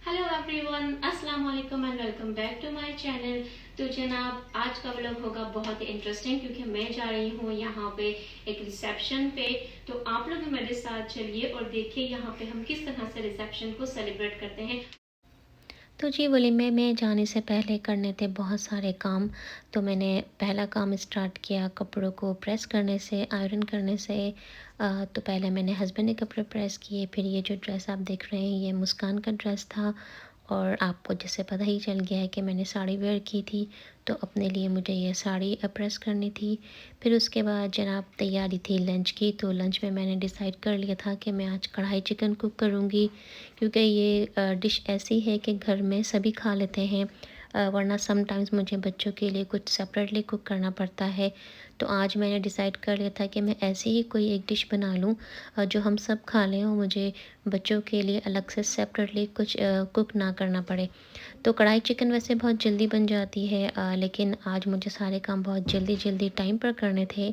Hello everyone, अस्सलाम वालेकुम and welcome back to my channel. तो जनाब, आज का व्लॉग होगा बहुत ही इंटरेस्टिंग क्योंकि मैं जा रही हूँ यहाँ पे एक रिसेप्शन पे। तो आप लोग भी मेरे साथ चलिए और देखिए यहाँ पे हम किस तरह से रिसेप्शन को सेलिब्रेट करते हैं। तो जी वलीमे में जाने से पहले करने थे बहुत सारे काम। तो मैंने पहला काम स्टार्ट किया कपड़ों को प्रेस करने से, आयरन करने से। तो पहले मैंने हस्बैंड के कपड़े प्रेस किए, फिर ये जो ड्रेस आप देख रहे हैं ये मुस्कान का ड्रेस था। और आपको जैसे पता ही चल गया है कि मैंने साड़ी वेयर की थी, तो अपने लिए मुझे ये साड़ी प्रेस करनी थी। फिर उसके बाद जनाब तैयारी थी लंच की। तो लंच में मैंने डिसाइड कर लिया था कि मैं आज कढ़ाई चिकन कुक करूँगी, क्योंकि ये डिश ऐसी है कि घर में सभी खा लेते हैं। वरना समटाइम्स मुझे बच्चों के लिए कुछ सेपरेटली कुक करना पड़ता है। तो आज मैंने डिसाइड कर लिया था कि मैं ऐसी ही कोई एक डिश बना लूँ जो हम सब खा लें और मुझे बच्चों के लिए अलग से सेपरेटली कुछ कुक ना करना पड़े। तो कढ़ाई चिकन वैसे बहुत जल्दी बन जाती है, लेकिन आज मुझे सारे काम बहुत जल्दी जल्दी टाइम पर करने थे।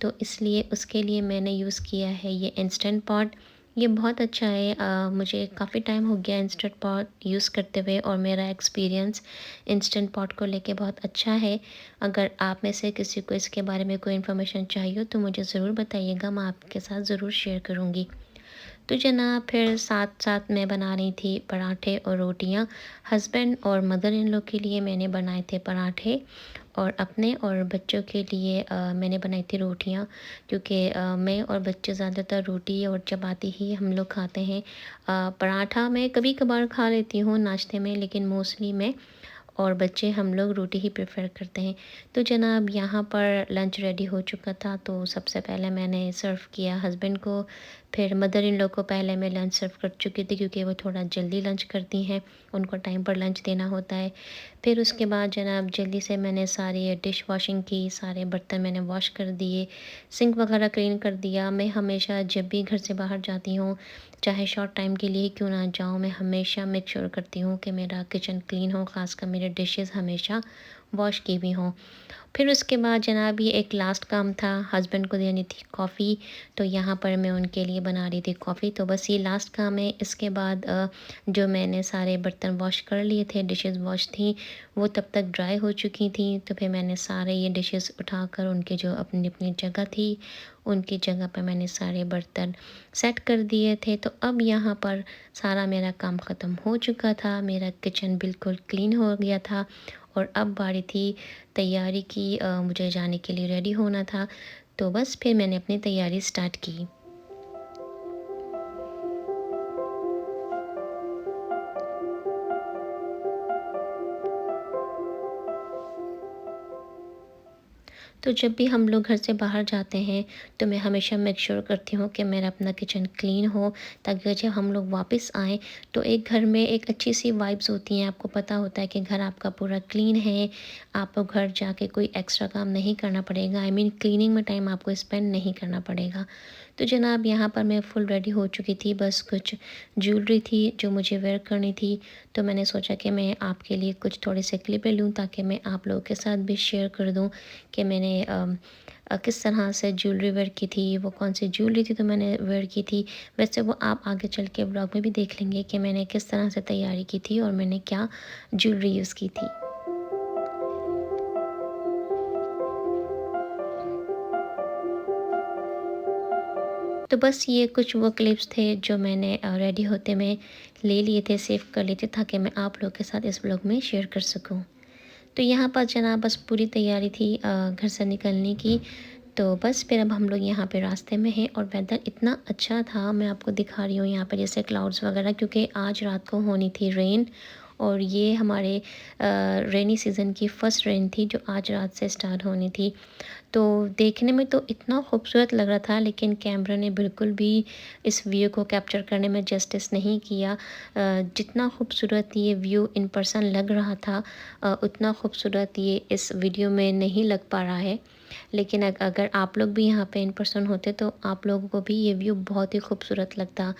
तो इसलिए उसके लिए मैंने यूज़ किया है ये इंस्टेंट पॉट। ये बहुत अच्छा है। मुझे काफ़ी टाइम हो गया इंस्टेंट पॉट यूज़ करते हुए और मेरा एक्सपीरियंस इंस्टेंट पॉट को लेके बहुत अच्छा है। अगर आप में से किसी को इसके बारे में कोई इन्फॉर्मेशन चाहिए हो तो मुझे ज़रूर बताइएगा, मैं आपके साथ ज़रूर शेयर करूँगी। तो जनाब फिर साथ साथ मैं बना रही थी पराठे और रोटियां। हस्बैंड और मदर इन लॉ के लिए मैंने बनाए थे पराठे, और अपने और बच्चों के लिए मैंने बनाई थी रोटियां, क्योंकि मैं और बच्चे ज़्यादातर रोटी और चपाती ही हम लोग खाते हैं। पराठा मैं कभी कभार खा लेती हूँ नाश्ते में, लेकिन मोस्टली मैं और बच्चे हम लोग रोटी ही प्रेफर करते हैं। तो जनाब यहाँ पर लंच रेडी हो चुका था, तो सबसे पहले मैंने सर्व किया हस्बैंड को। फिर मदर इन लॉ को पहले मैं लंच सर्व कर चुकी थी, क्योंकि वो थोड़ा जल्दी लंच करती हैं, उनको टाइम पर लंच देना होता है। फिर उसके बाद जनाब जल्दी से मैंने सारी डिश वॉशिंग की, सारे बर्तन मैंने वॉश कर दिए, सिंक वगैरह क्लीन कर दिया। मैं हमेशा जब भी घर से बाहर जाती हूँ, चाहे शॉर्ट टाइम के लिए क्यों ना जाऊँ, मैं हमेशा मेक श्योर करती हूँ कि मेरा किचन क्लीन हो, ख़ासकर मेरे डिशेज़ हमेशा वॉश की भी हों। फिर उसके बाद जनाब ये एक लास्ट काम था, हस्बैंड को देनी थी कॉफ़ी। तो यहाँ पर मैं उनके लिए बना रही थी कॉफ़ी। तो बस ये लास्ट काम है। इसके बाद जो मैंने सारे बर्तन वॉश कर लिए थे, डिशेज़ वॉश थी, वो तब तक ड्राई हो चुकी थी। तो फिर मैंने सारे ये डिशेज़ उठाकर उनके जो अपनी अपनी जगह थी, उनकी जगह पर मैंने सारे बर्तन सेट कर दिए थे। तो अब यहाँ पर सारा मेरा काम ख़त्म हो चुका था, मेरा किचन बिल्कुल क्लीन हो गया था। और अब बारी थी तैयारी की, मुझे जाने के लिए रेडी होना था। तो बस फिर मैंने अपनी तैयारी स्टार्ट की। तो जब भी हम लोग घर से बाहर जाते हैं, तो मैं हमेशा मेक श्योर करती हूँ कि मेरा अपना किचन क्लीन हो, ताकि जब हम लोग वापस आएँ तो एक घर में एक अच्छी सी वाइब्स होती हैं। आपको पता होता है कि घर आपका पूरा क्लीन है, आपको घर जाके कोई एक्स्ट्रा काम नहीं करना पड़ेगा। आई मीन क्लीनिंग में टाइम आपको स्पेंड नहीं करना पड़ेगा। तो जनाब यहाँ पर मैं फुल रेडी हो चुकी थी, बस कुछ ज्वेलरी थी जो मुझे वेयर करनी थी। तो मैंने सोचा कि मैं आपके लिए कुछ थोड़े से क्लिपें लूँ, ताकि मैं आप लोगों के साथ भी शेयर कर दूँ कि मैंने किस तरह से ज्वेलरी वेयर की थी, वो कौन सी ज्वेलरी थी तो मैंने वेयर की थी। वैसे वो आप आगे चल के ब्लॉग में भी देख लेंगे कि मैंने किस तरह से तैयारी की थी और मैंने क्या ज्वेलरी यूज़ की थी। तो बस ये कुछ वो क्लिप्स थे जो मैंने रेडी होते में ले लिए थे, सेव कर लिए थे, ताकि मैं आप लोगों के साथ इस ब्लॉग में शेयर कर सकूँ। तो यहाँ पर जनाब बस पूरी तैयारी थी घर से निकलने की। तो बस फिर अब हम लोग यहाँ पे रास्ते में हैं और वेदर इतना अच्छा था, मैं आपको दिखा रही हूँ यहाँ पे जैसे क्लाउड्स वगैरह, क्योंकि आज रात को होनी थी रेन। और ये हमारे रेनी सीज़न की फ़र्स्ट रेन थी जो आज रात से स्टार्ट होनी थी। तो देखने में तो इतना खूबसूरत लग रहा था, लेकिन कैमरा ने बिल्कुल भी इस व्यू को कैप्चर करने में जस्टिस नहीं किया। जितना खूबसूरत ये व्यू इन पर्सन लग रहा था, उतना खूबसूरत ये इस वीडियो में नहीं लग पा रहा है। लेकिन अगर आप लोग भी यहाँ पे इन पर्सन होते तो आप लोगों को भी ये व्यू बहुत ही खूबसूरत लगता।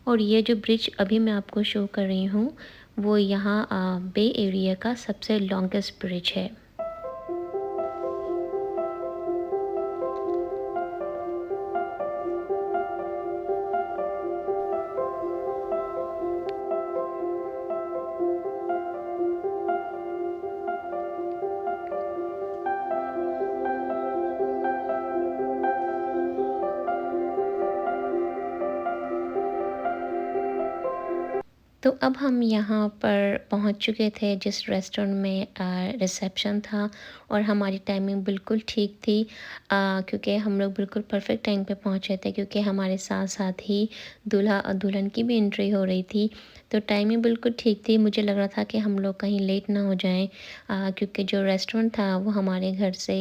और ये जो ब्रिज अभी मैं आपको शो कर रही हूँ, वो यहाँ बे एरिया का सबसे लॉन्गेस्ट ब्रिज है। तो अब हम यहाँ पर पहुँच चुके थे जिस रेस्टोरेंट में रिसेप्शन था, और हमारी टाइमिंग बिल्कुल ठीक थी, क्योंकि हम लोग बिल्कुल परफेक्ट टाइम पे पहुँचे थे, क्योंकि हमारे साथ साथ ही दूल्हा और दुल्हन की भी एंट्री हो रही थी। तो टाइमिंग बिल्कुल ठीक थी। मुझे लग रहा था कि हम लोग कहीं लेट ना हो जाएं, क्योंकि जो रेस्टोरेंट था वो हमारे घर से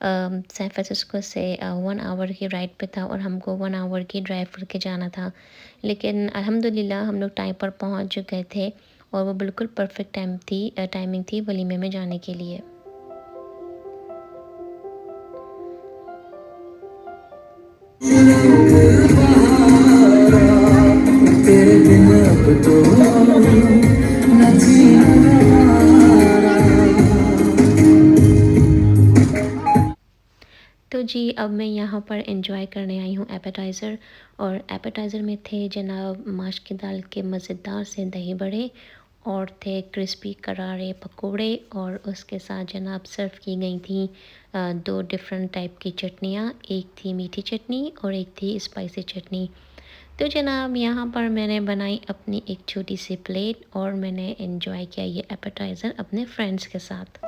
सैन फ्रांसिस्को से 1 आवर की राइड पे था, और हमको 1 आवर की ड्राइव करके जाना था। लेकिन अल्हम्दुलिल्लाह हम लोग टाइम पर पहुंच गए थे, और वो बिल्कुल परफेक्ट टाइमिंग थी वलीमे में जाने के लिए। तेरे बिन अब तो न जीना। तो जी अब मैं यहाँ पर एंजॉय करने आई हूँ एपेटाइज़र, और एपेटाइज़र में थे जनाब माश की दाल के मज़ेदार से दही बड़े, और थे क्रिस्पी करारे पकोड़े, और उसके साथ जनाब सर्व की गई थी 2 डिफरेंट टाइप की चटनियाँ। एक थी मीठी चटनी और एक थी स्पाइसी चटनी। तो जनाब यहाँ पर मैंने बनाई अपनी एक छोटी सी प्लेट, और मैंने एंजॉय किया ये एपेटाइज़र अपने फ्रेंड्स के साथ।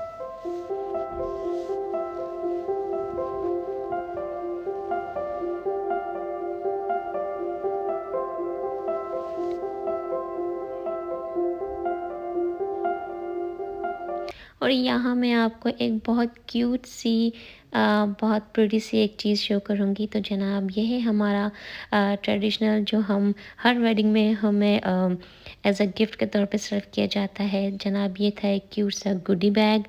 और यहाँ मैं आपको एक बहुत क्यूट सी बहुत प्रिटी सी एक चीज़ शो करूँगी। तो जनाब ये है हमारा ट्रेडिशनल, जो हम हर वेडिंग में हमें एज़ अ गिफ्ट के तौर पे सर्व किया जाता है। जनाब ये था एक क्यूट सा गुडी बैग,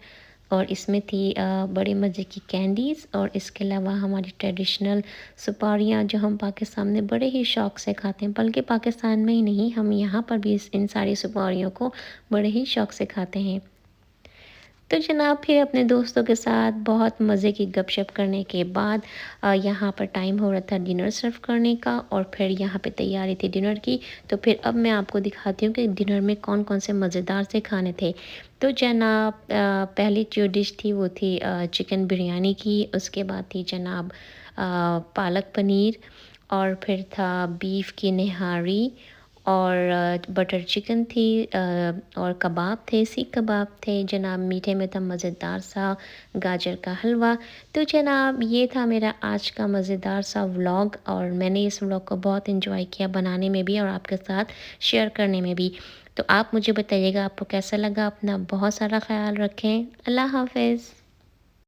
और इसमें थी बड़े मज़े की कैंडीज़, और इसके अलावा हमारी ट्रेडिशनल सुपारियाँ जो हम पाकिस्तान में बड़े ही शौक़ से खाते हैं, बल्कि पाकिस्तान में ही नहीं, हम यहाँ पर भी इन सारी सुपारियों को बड़े ही शौक़ से खाते हैं। तो जनाब फिर अपने दोस्तों के साथ बहुत मज़े की गपशप करने के बाद यहाँ पर टाइम हो रहा था डिनर सर्व करने का, और फिर यहाँ पे तैयारी थी डिनर की। तो फिर अब मैं आपको दिखाती हूँ कि डिनर में कौन कौन से मज़ेदार से खाने थे। तो जनाब पहली जो डिश थी वो थी चिकन बिरयानी की, उसके बाद थी जनाब पालक पनीर, और फिर था बीफ की निहारी, और बटर चिकन थी, और कबाब थे, सीख कबाब थे। जनाब मीठे में था मज़ेदार सा गाजर का हलवा। तो जनाब ये था मेरा आज का मज़ेदार सा व्लॉग, और मैंने इस व्लॉग को बहुत एंजॉय किया बनाने में भी और आपके साथ शेयर करने में भी। तो आप मुझे बताइएगा आपको कैसा लगा। अपना बहुत सारा ख्याल रखें। अल्लाह हाफ़िज़।